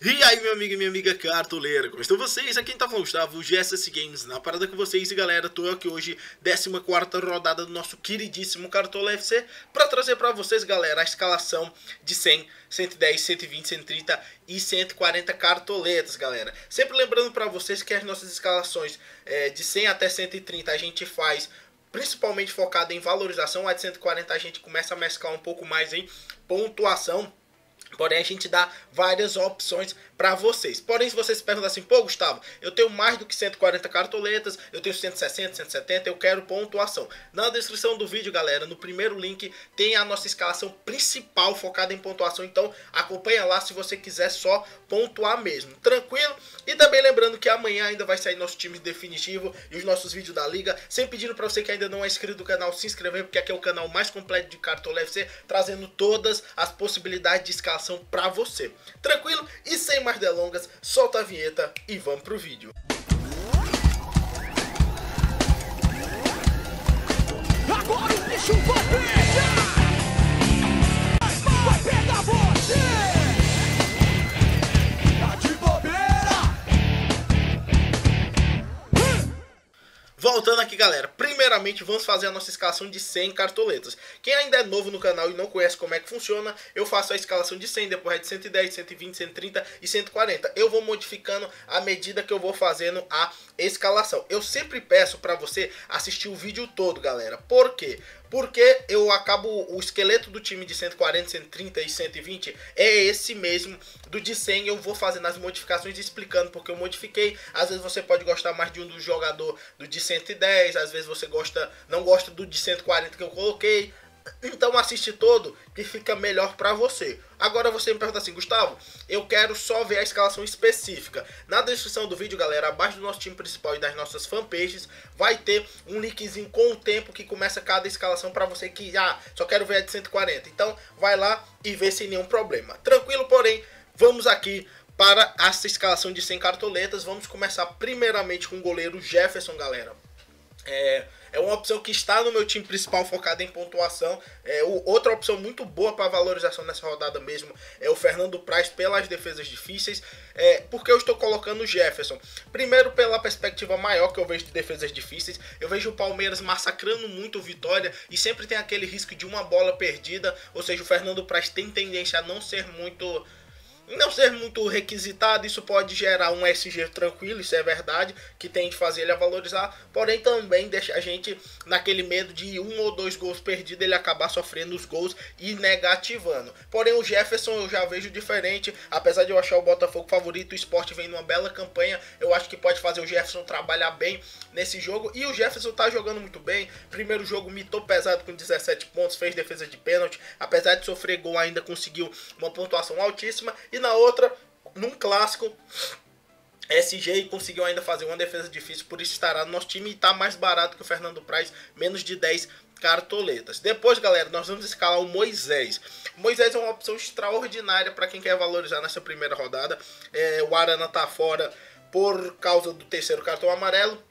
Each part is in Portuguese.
E aí, meu amigo e minha amiga cartoleira, como estão vocês? Aqui quem tá falando, Gustavo, o GSS Games na parada com vocês. E galera, tô aqui hoje, 14ª rodada do nosso queridíssimo Cartola FC, pra trazer pra vocês, galera, a escalação de 100, 110, 120, 130 e 140 cartoletas, galera. Sempre lembrando pra vocês que as nossas escalações de 100 até 130 a gente faz principalmente focado em valorização. A de 140 a gente começa a mesclar um pouco mais em pontuação. Porém, a gente dá várias opções para vocês. Porém, se vocês perguntam assim, pô, Gustavo, eu tenho mais do que 140 cartoletas, eu tenho 160, 170, eu quero pontuação. Na descrição do vídeo, galera, no primeiro link, tem a nossa escalação principal focada em pontuação. Então, acompanha lá se você quiser só pontuar mesmo. Tranquilo? E também lembrando que amanhã ainda vai sair nosso time definitivo e os nossos vídeos da liga. Sempre pedindo para você que ainda não é inscrito no canal, se inscrever, porque aqui é o canal mais completo de Cartola FC, trazendo todas as possibilidades de escalação para você. Tranquilo? E sem mais delongas, solta a vinheta e vamos pro vídeo. Agora o bicho vai pegar! Vai pegar você! Tá de bobeira! Voltando aqui, galera, primeiramente vamos fazer a nossa escalação de 100 cartoletas. Quem ainda é novo no canal e não conhece como é que funciona, eu faço a escalação de 100, depois é de 110, 120, 130 e 140. Eu vou modificando à medida que eu vou fazendo a escalação. Eu sempre peço para você assistir o vídeo todo, galera. Por quê? Porque eu acabo, o esqueleto do time de 140, 130 e 120 é esse mesmo do de 100. Eu vou fazendo as modificações explicando porque eu modifiquei. Às vezes você pode gostar mais de um do jogador do de 110, às vezes você não gosta do de 140 que eu coloquei. Então assiste todo que fica melhor pra você. Agora você me pergunta assim, Gustavo, eu quero só ver a escalação específica. Na descrição do vídeo, galera, abaixo do nosso time principal e das nossas fanpages, vai ter um linkzinho com o tempo que começa cada escalação pra você que só quero ver a de 140. Então vai lá e vê sem nenhum problema. Tranquilo, porém, vamos aqui para essa escalação de 100 cartoletas. Vamos começar primeiramente com o goleiro Jefferson, galera. É uma opção que está no meu time principal focada em pontuação. Outra opção muito boa para valorização nessa rodada mesmo é o Fernando Praz pelas defesas difíceis. Porque eu estou colocando o Jefferson? Primeiro pela perspectiva maior que eu vejo de defesas difíceis. Eu vejo o Palmeiras massacrando muito o Vitória e sempre tem aquele risco de uma bola perdida. Ou seja, o Fernando Praz tem tendência a não ser muito requisitado. Isso pode gerar um SG tranquilo, isso é verdade, que tem de fazer ele a valorizar, porém também deixa a gente naquele medo de 1 ou 2 gols perdidos, ele acabar sofrendo os gols e negativando. Porém o Jefferson eu já vejo diferente, apesar de eu achar o Botafogo favorito, o Sport vem numa bela campanha, eu acho que pode fazer o Jefferson trabalhar bem nesse jogo, e o Jefferson tá jogando muito bem. Primeiro jogo mitou pesado com 17 pontos, fez defesa de pênalti, apesar de sofrer gol ainda conseguiu uma pontuação altíssima. E na outra, num clássico, SG conseguiu ainda fazer uma defesa difícil, por isso estará no nosso time e está mais barato que o Fernando Praz, menos de 10 cartoletas. Depois, galera, nós vamos escalar o Moisés. O Moisés é uma opção extraordinária para quem quer valorizar nessa primeira rodada. O Arana está fora por causa do terceiro cartão amarelo.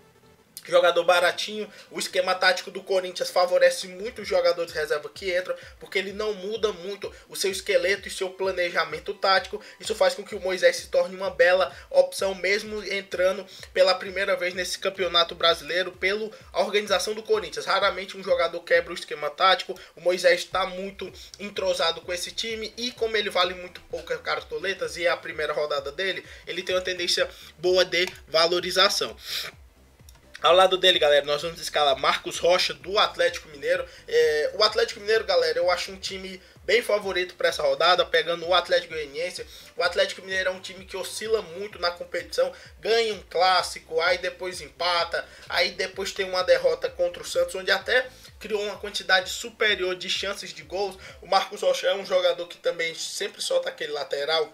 Jogador baratinho, o esquema tático do Corinthians favorece muito os jogadores de reserva que entram, porque ele não muda muito o seu esqueleto e seu planejamento tático. Isso faz com que o Moisés se torne uma bela opção, mesmo entrando pela primeira vez nesse campeonato brasileiro pela organização do Corinthians. Raramente um jogador quebra o esquema tático, o Moisés está muito entrosado com esse time e como ele vale muito poucas cartoletas e é a primeira rodada dele, ele tem uma tendência boa de valorização. Ao lado dele, galera, nós vamos escalar Marcos Rocha do Atlético Mineiro. O Atlético Mineiro, galera, eu acho um time bem favorito para essa rodada, pegando o Atlético Goianiense. O Atlético Mineiro é um time que oscila muito na competição, ganha um clássico, aí depois empata, aí depois tem uma derrota contra o Santos, onde até criou uma quantidade superior de chances de gols. O Marcos Rocha é um jogador que também sempre solta aquele lateral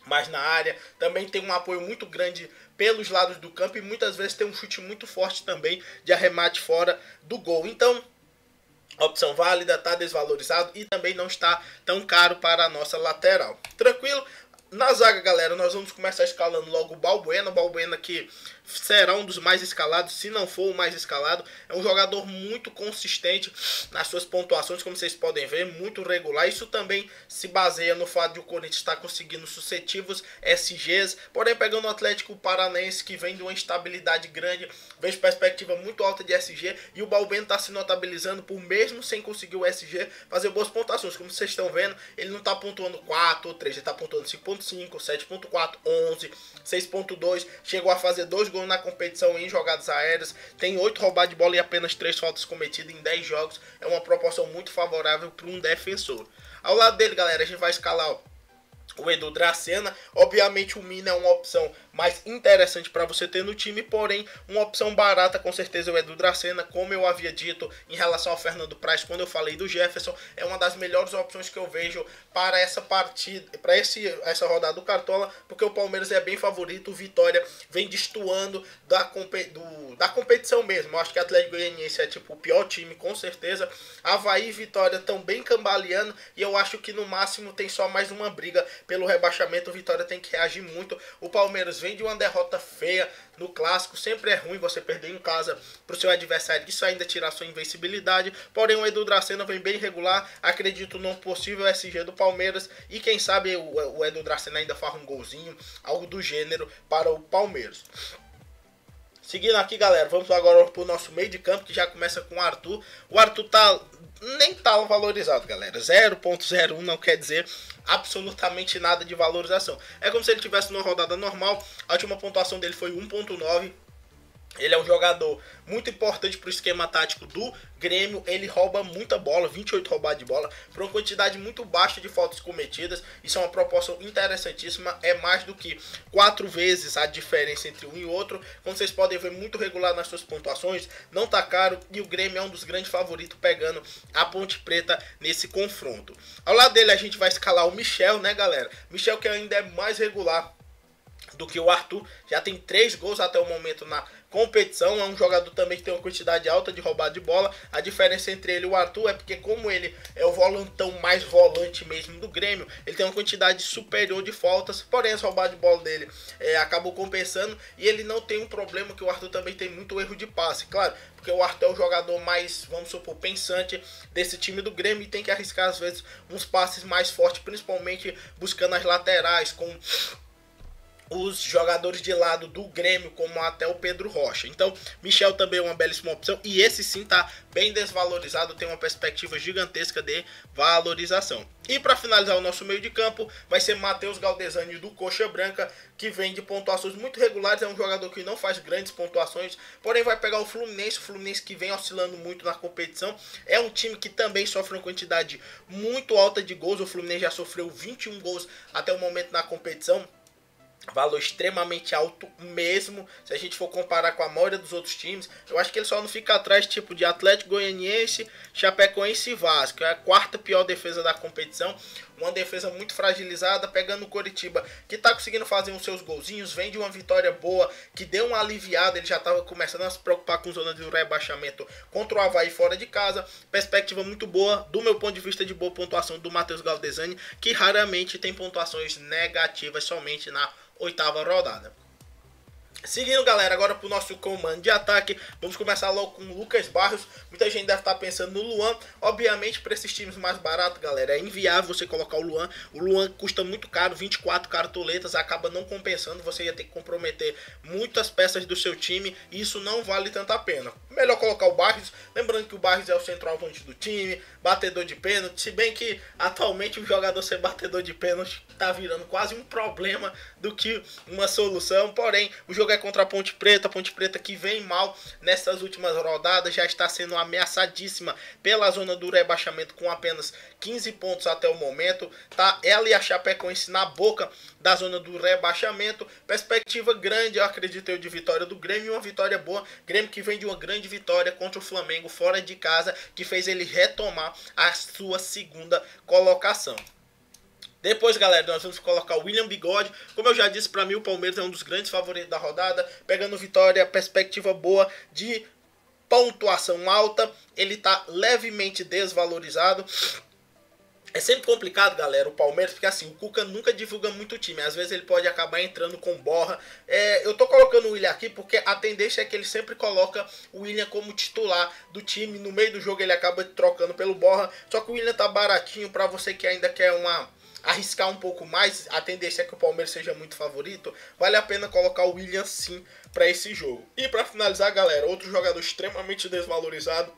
mais na área, também tem um apoio muito grande pelos lados do campo e muitas vezes tem um chute muito forte também de arremate fora do gol. Então, opção válida, está desvalorizado e também não está tão caro para a nossa lateral. Tranquilo? Na zaga, galera, nós vamos começar escalando logo o Balbuena. O Balbuena que será um dos mais escalados, se não for o mais escalado. É um jogador muito consistente nas suas pontuações, como vocês podem ver, muito regular. Isso também se baseia no fato de o Corinthians estar conseguindo sucessivos SGs. Porém, pegando o Atlético Paranaense, que vem de uma instabilidade grande, vejo perspectiva muito alta de SG. E o Balbuena está se notabilizando por, mesmo sem conseguir o SG, fazer boas pontuações. Como vocês estão vendo, ele não está pontuando 4 ou 3, ele está pontuando 5.5, 7.4, 11, 6.2. Chegou a fazer 2 gols na competição em jogadas aéreas. Tem 8 roubadas de bola e apenas 3 faltas cometidas em 10 jogos. É uma proporção muito favorável para um defensor. Ao lado dele, galera, a gente vai escalar o Edu Dracena. Obviamente o Mina é uma opção mais interessante para você ter no time, porém uma opção barata com certeza é o Edu Dracena. Como eu havia dito em relação ao Fernando Praz quando eu falei do Jefferson, é uma das melhores opções que eu vejo para essa partida, para essa rodada do Cartola, porque o Palmeiras é bem favorito. O Vitória vem destoando da competição mesmo. Eu acho que o Atlético Goianiense é tipo o pior time com certeza. Avaí e Vitória estão bem cambaleando e eu acho que no máximo tem só mais uma briga pelo rebaixamento. O Vitória tem que reagir muito. O Palmeiras vem de uma derrota feia no clássico. Sempre é ruim você perder em casa para o seu adversário, isso ainda tirar sua invencibilidade. Porém o Edu Dracena vem bem regular. Acredito no possível SG do Palmeiras e quem sabe o Edu Dracena ainda faz um golzinho, algo do gênero para o Palmeiras. Seguindo aqui, galera, vamos agora para o nosso meio de campo, que já começa com o Arthur. O Arthur nem tá valorizado, galera. 0.01 não quer dizer absolutamente nada de valorização. É como se ele tivesse numa rodada normal. A última pontuação dele foi 1.9. Ele é um jogador muito importante para o esquema tático do Grêmio. Ele rouba muita bola, 28 roubadas de bola, por uma quantidade muito baixa de faltas cometidas. Isso é uma proporção interessantíssima. É mais do que 4 vezes a diferença entre um e outro. Como vocês podem ver, muito regular nas suas pontuações. Não tá caro e o Grêmio é um dos grandes favoritos pegando a Ponte Preta nesse confronto. Ao lado dele a gente vai escalar o Michel, né, galera? Michel que ainda é mais regular do que o Arthur. Já tem 3 gols até o momento na competição. É um jogador também que tem uma quantidade alta de roubada de bola. A diferença entre ele e o Arthur é porque, como ele é o volantão mais volante mesmo do Grêmio, ele tem uma quantidade superior de faltas. Porém, as roubadas de bola dele acabou compensando. E ele não tem um problema que o Arthur também tem muito erro de passe. Claro, porque o Arthur é o jogador mais, vamos supor, pensante desse time do Grêmio e tem que arriscar às vezes uns passes mais fortes, principalmente buscando as laterais, com os jogadores de lado do Grêmio, como até o Pedro Rocha. Então, Michel também é uma belíssima opção. E esse sim tá bem desvalorizado, tem uma perspectiva gigantesca de valorização. E para finalizar o nosso meio de campo, vai ser Matheus Galdesani do Coxa Branca, que vem de pontuações muito regulares. É um jogador que não faz grandes pontuações, porém vai pegar o Fluminense que vem oscilando muito na competição. É um time que também sofre uma quantidade muito alta de gols. O Fluminense já sofreu 21 gols até o momento na competição. Valor extremamente alto mesmo, se a gente for comparar com a maioria dos outros times. Eu acho que ele só não fica atrás tipo de Atlético Goianiense, Chapecoense e Vasco. É a 4ª pior defesa da competição. Uma defesa muito fragilizada, pegando o Coritiba, que tá conseguindo fazer os seus golzinhos. Vem de uma vitória boa, que deu uma aliviada. Ele já estava começando a se preocupar com zona de rebaixamento contra o Avaí fora de casa. Perspectiva muito boa, do meu ponto de vista, de boa pontuação do Matheus Galdesani, que raramente tem pontuações negativas, somente na 8ª rodada. Seguindo, galera, agora para o nosso comando de ataque, vamos começar logo com o Lucas Barros. Muita gente deve estar pensando no Luan. Obviamente, para esses times mais baratos, galera, é inviável você colocar o Luan. O Luan custa muito caro, 24 cartoletas, acaba não compensando. Você ia ter que comprometer muitas peças do seu time e isso não vale tanta pena. Melhor colocar o Barros, lembrando que o Barros é o centroavante do time, batedor de pênalti. Se bem que atualmente o jogador ser batedor de pênalti está virando quase um problema do que uma solução. Porém, o jogo é contra a Ponte Preta que vem mal nessas últimas rodadas, já está sendo ameaçadíssima pela zona do rebaixamento com apenas 15 pontos até o momento, tá? Ela e a Chapecoense na boca da zona do rebaixamento. Perspectiva grande, eu acredito, de vitória do Grêmio, uma vitória boa. Grêmio que vem de uma grande vitória contra o Flamengo fora de casa, que fez ele retomar a sua 2ª colocação. Depois, galera, nós vamos colocar o William Bigode. Como eu já disse, para mim o Palmeiras é um dos grandes favoritos da rodada. Pegando vitória, perspectiva boa de pontuação alta. Ele está levemente desvalorizado. É sempre complicado, galera, o Palmeiras, porque assim, o Cuca nunca divulga muito o time. Às vezes ele pode acabar entrando com borra. Eu tô colocando o William aqui porque a tendência é que ele sempre coloca o William como titular do time. No meio do jogo ele acaba trocando pelo borra. Só que o William tá baratinho pra você que ainda quer arriscar um pouco mais. A tendência é que o Palmeiras seja muito favorito. Vale a pena colocar o William sim pra esse jogo. E pra finalizar, galera, outro jogador extremamente desvalorizado,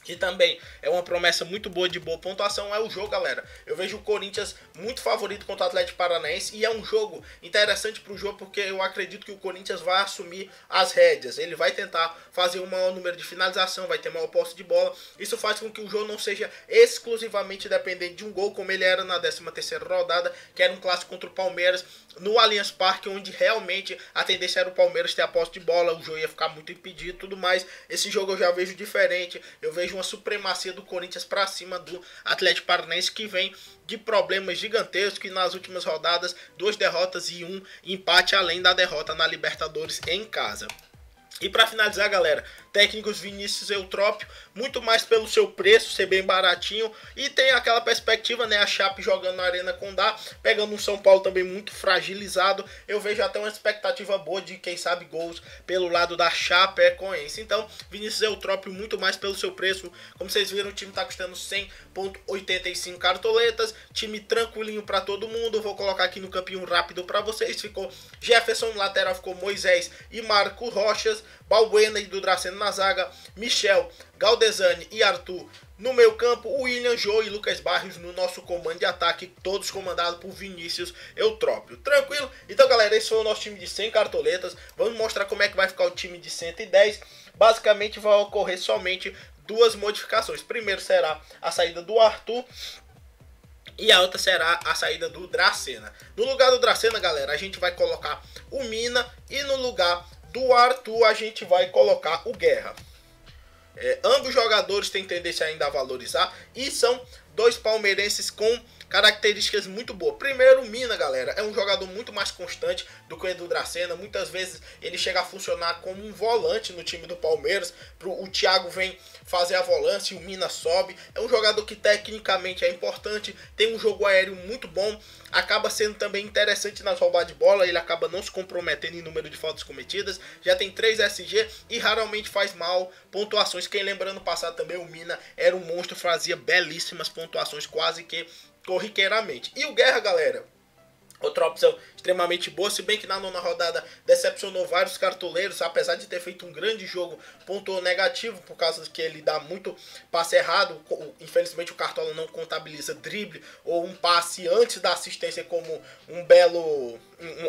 que também é uma promessa muito boa de boa pontuação, é o jogo, galera. Eu vejo o Corinthians muito favorito contra o Atlético Paranaense e é um jogo interessante para o jogo porque eu acredito que o Corinthians vai assumir as rédeas. Ele vai tentar fazer um maior número de finalização, vai ter maior posse de bola. Isso faz com que o jogo não seja exclusivamente dependente de um gol, como ele era na 13ª rodada, que era um clássico contra o Palmeiras, no Allianz Parque, onde realmente a tendência era o Palmeiras ter a posse de bola, o jogo ia ficar muito impedido e tudo mais. Esse jogo eu já vejo diferente, eu vejo uma supremacia do Corinthians para cima do Atlético Paranaense, que vem de problemas gigantescos, que nas últimas rodadas 2 derrotas e 1 empate, além da derrota na Libertadores em casa. E para finalizar, galera, técnicos Vinícius Eutrópio, muito mais pelo seu preço, ser bem baratinho, e tem aquela perspectiva, né, a Chape jogando na Arena Condá, pegando um São Paulo também muito fragilizado. Eu vejo até uma expectativa boa de, quem sabe, gols pelo lado da Chapecoense. Então, Vinícius Eutrópio muito mais pelo seu preço. Como vocês viram, o time está custando 100,85 cartoletas, time tranquilinho para todo mundo. Vou colocar aqui no campinho rápido para vocês. Ficou Jefferson, lateral ficou Moisés e Marco Rochas, Balbuena e do Dracena na zaga, Michel, Galdesani e Arthur no meio campo, William, Jô e Lucas Barrios no nosso comando de ataque, todos comandados por Vinícius Eutrópio. Tranquilo? Então, galera, esse foi o nosso time de 100 cartoletas. Vamos mostrar como é que vai ficar o time de 110. Basicamente vai ocorrer somente 2 modificações. Primeiro será a saída do Arthur e a outra será a saída do Dracena. No lugar do Dracena, galera, a gente vai colocar o Mina e no lugar do Arthur a gente vai colocar o Guerra. Ambos jogadores têm tendência ainda a valorizar e são 2 palmeirenses com características muito boas. Primeiro, o Mina, galera, é um jogador muito mais constante do que o Edu Dracena. Muitas vezes ele chega a funcionar como um volante no time do Palmeiras. O Thiago vem fazer a volância e o Mina sobe. É um jogador que tecnicamente é importante, tem um jogo aéreo muito bom, acaba sendo também interessante nas roubadas de bola, ele acaba não se comprometendo em número de faltas cometidas, já tem 3 SG e raramente faz mal pontuações. Quem lembra ano passado também, o Mina era um monstro, fazia belíssimas pontuações quase que corriqueiramente. E o Guerra, galera, outra opção extremamente boa, se bem que na 9ª rodada decepcionou vários cartoleiros, apesar de ter feito um grande jogo, pontuou negativo por causa que ele dá muito passe errado. Infelizmente o Cartola não contabiliza drible ou um passe antes da assistência como um belo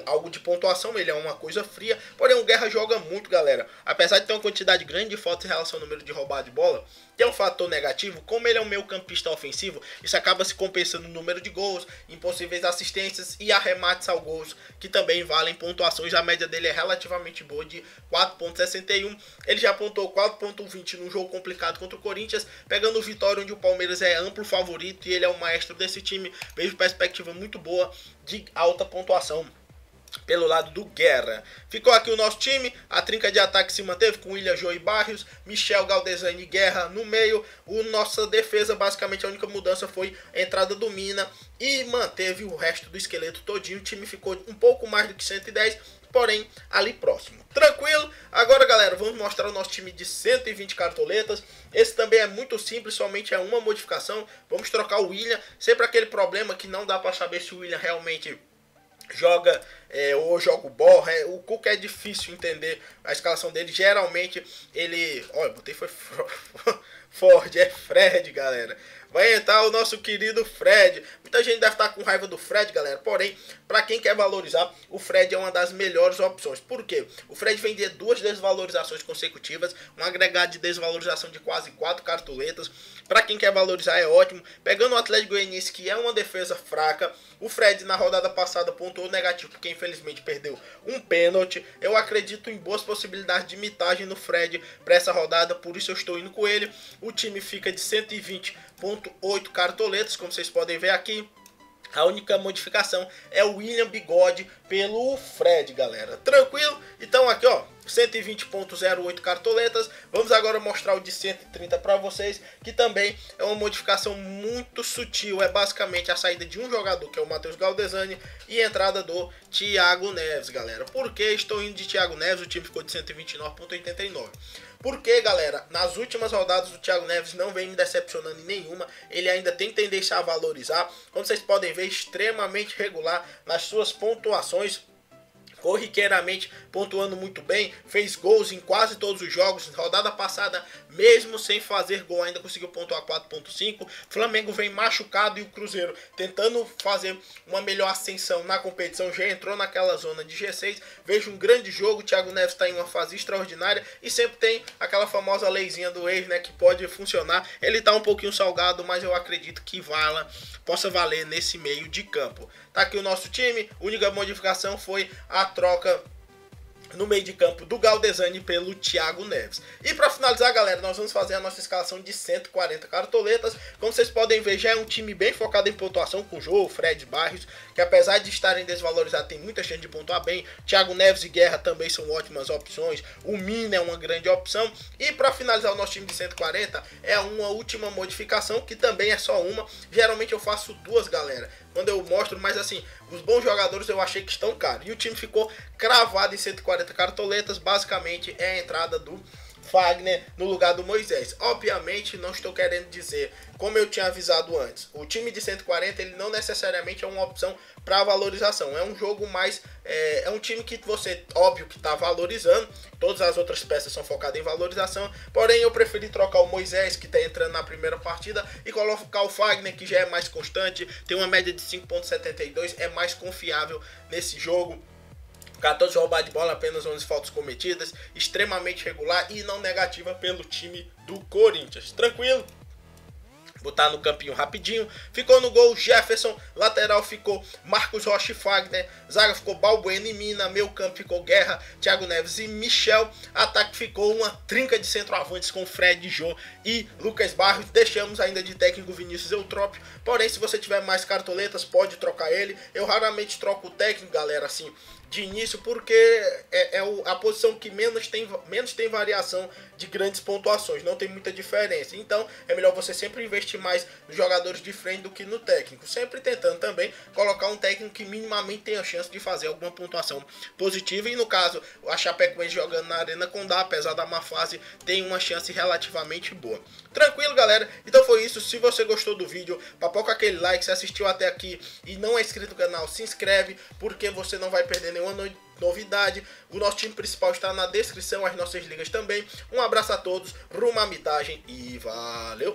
algo de pontuação, ele é uma coisa fria. Porém o Guerra joga muito, galera, apesar de ter uma quantidade grande de faltas em relação ao número de roubada de bola, tem um fator negativo. Como ele é um meio campista ofensivo, isso acaba se compensando no número de gols, em possíveis assistências e arremates ao gols, que também valem pontuações. A média dele é relativamente boa, de 4,61. Ele já pontuou 4,20 num jogo complicado contra o Corinthians, pegando o Vitória, onde o Palmeiras é amplo favorito e ele é o maestro desse time. Vejo perspectiva muito boa de alta pontuação pelo lado do Guerra. Ficou aqui o nosso time, a trinca de ataque se manteve com William, Jô e Barrios, Michel, Galdesani e Guerra no meio. Nossa defesa, basicamente a única mudança foi a entrada do Mina e manteve o resto do esqueleto todinho. O time ficou um pouco mais do que 110, porém ali próximo. Tranquilo? Agora, galera, vamos mostrar o nosso time de 120 cartoletas. Esse também é muito simples, somente é uma modificação. Vamos trocar o William, sempre aquele problema que não dá para saber se o William realmente joga ou joga o borra. O Cuca é difícil entender a escalação dele. Geralmente ele... Olha, botei foi Ford, é Fred, galera. Vai entrar o nosso querido Fred. Muita gente deve estar com raiva do Fred, galera. Porém, para quem quer valorizar, o Fred é uma das melhores opções. Por quê? O Fred vem de 2 desvalorizações consecutivas, um agregado de desvalorização de quase 4 cartoletas. Para quem quer valorizar é ótimo. Pegando o Atlético Goianiense, que é uma defesa fraca, o Fred na rodada passada pontuou negativo, porque infelizmente perdeu um pênalti. Eu acredito em boas possibilidades de mitagem no Fred para essa rodada, por isso eu estou indo com ele. O time fica de 120,8 cartoletas, como vocês podem ver aqui. A única modificação é o William Bigode pelo Fred, galera. Tranquilo? Então aqui, ó, 120.08 cartoletas. Vamos agora mostrar o de 130 para vocês, que também é uma modificação muito sutil. É basicamente a saída de um jogador, que é o Matheus Galdesani, e a entrada do Thiago Neves, galera. Por que estou indo de Thiago Neves? O time ficou de 129.89. Porque, galera, nas últimas rodadas o Thiago Neves não vem me decepcionando em nenhuma. Ele ainda tem tendência a valorizar. Como vocês podem ver, extremamente regular nas suas pontuações. Corriqueiramente pontuando muito bem, fez gols em quase todos os jogos. Rodada passada, mesmo sem fazer gol, ainda conseguiu pontuar 4.5. Flamengo vem machucado e o Cruzeiro tentando fazer uma melhor ascensão na competição, já entrou naquela zona de G6. Vejo um grande jogo, o Thiago Neves está em uma fase extraordinária e sempre tem aquela famosa leizinha do ex, né, que pode funcionar. Ele está um pouquinho salgado, mas eu acredito que possa valer nesse meio de campo. Tá aqui o nosso time, a única modificação foi a troca no meio de campo do Galdesani pelo Thiago Neves. E para finalizar, galera, nós vamos fazer a nossa escalação de 140 cartoletas. Como vocês podem ver, já é um time bem focado em pontuação, com o Jô, Fred, Barrios, que apesar de estarem desvalorizados, tem muita chance de pontuar bem. Thiago Neves e Guerra também são ótimas opções. O Mina é uma grande opção. E para finalizar o nosso time de 140, é uma última modificação, que também é só uma. Geralmente eu faço duas, galera, quando eu mostro, mas assim, os bons jogadores eu achei que estão caros. E o time ficou cravado em 140 cartoletas. Basicamente é a entrada do Fagner no lugar do Moisés. Obviamente não estou querendo dizer, como eu tinha avisado antes, o time de 140 ele não necessariamente é uma opção para valorização. É um jogo mais, é um time que você, óbvio que está valorizando. Todas as outras peças são focadas em valorização. Porém eu preferi trocar o Moisés, que está entrando na primeira partida, e colocar o Fagner, que já é mais constante, tem uma média de 5.72, é mais confiável nesse jogo. 14 roubadas de bola, apenas 11 faltas cometidas, extremamente regular e não negativa pelo time do Corinthians. Tranquilo? Botar no campinho rapidinho. Ficou no gol Jefferson, lateral ficou Marcos Rocha e Fagner, zaga ficou Balbuena e Mina, meio campo ficou Guerra, Thiago Neves e Michel, ataque ficou uma trinca de centroavantes com Fred, Jô e Lucas Barrios. Deixamos ainda de técnico Vinícius Eutrópio, porém se você tiver mais cartoletas pode trocar ele. Eu raramente troco o técnico, galera, assim, de início, porque é a posição que menos tem variação de grandes pontuações, não tem muita diferença. Então é melhor você sempre investir mais nos jogadores de frente do que no técnico, sempre tentando também colocar um técnico que minimamente tenha chance de fazer alguma pontuação positiva. E no caso, a Chapecoense jogando na Arena Condá, apesar da má fase, tem uma chance relativamente boa. Tranquilo, galera? Então foi isso. Se você gostou do vídeo, papoca aquele like. Se assistiu até aqui e não é inscrito no canal, se inscreve, porque você não vai perder nenhuma novidade. O nosso time principal está na descrição, as nossas ligas também. Um abraço a todos, rumo à mitagem e valeu!